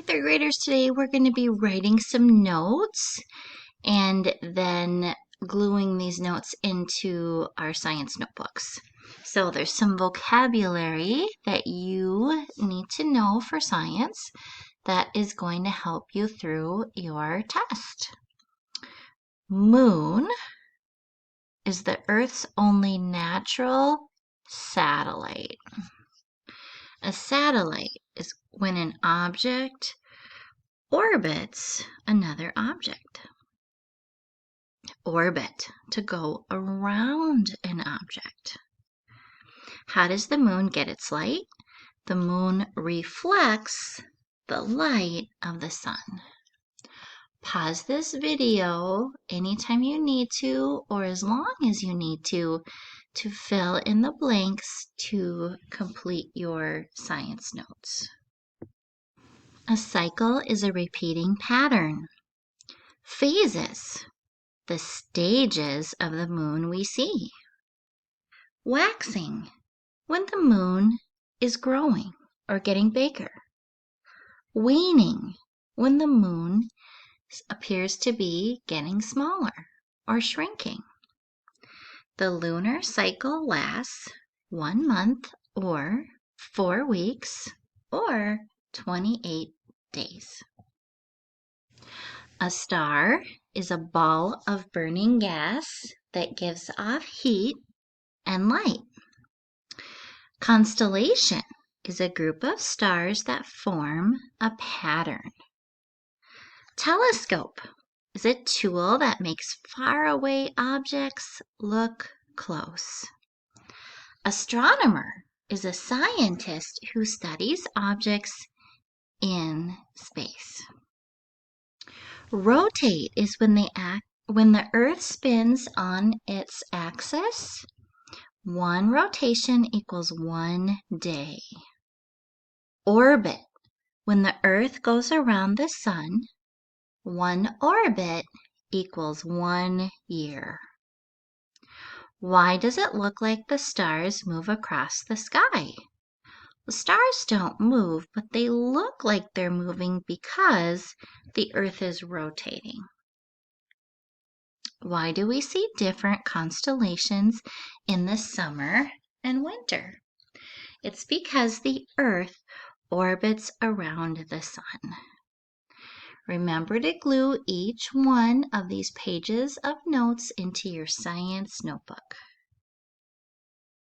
third graders, today we're going to be writing some notes and then gluing these notes into our science notebooks. So there's some vocabulary that you need to know for science that is going to help you through your test. Moon is the Earth's only natural satellite. A satellite is when an object orbits another object. Orbit, to go around an object. How does the moon get its light? The moon reflects the light of the sun. Pause this video anytime you need to, or as long as you need to fill in the blanks to complete your science notes. A cycle is a repeating pattern. Phases, the stages of the moon we see. Waxing, when the moon is growing or getting bigger. Waning, when the moon appears to be getting smaller or shrinking. The lunar cycle lasts 1 month or 4 weeks or 28 days. A star is a ball of burning gas that gives off heat and light. Constellation is a group of stars that form a pattern. Telescope is a tool that makes faraway objects look close. Astronomer is a scientist who studies objects in space. Rotate is when the Earth spins on its axis. 1 rotation equals 1 day. Orbit, when the Earth goes around the sun. 1 orbit equals 1 year. Why does it look like the stars move across the sky? The stars don't move, but they look like they're moving because the Earth is rotating. Why do we see different constellations in the summer and winter? It's because the Earth orbits around the sun. Remember to glue each one of these pages of notes into your science notebook.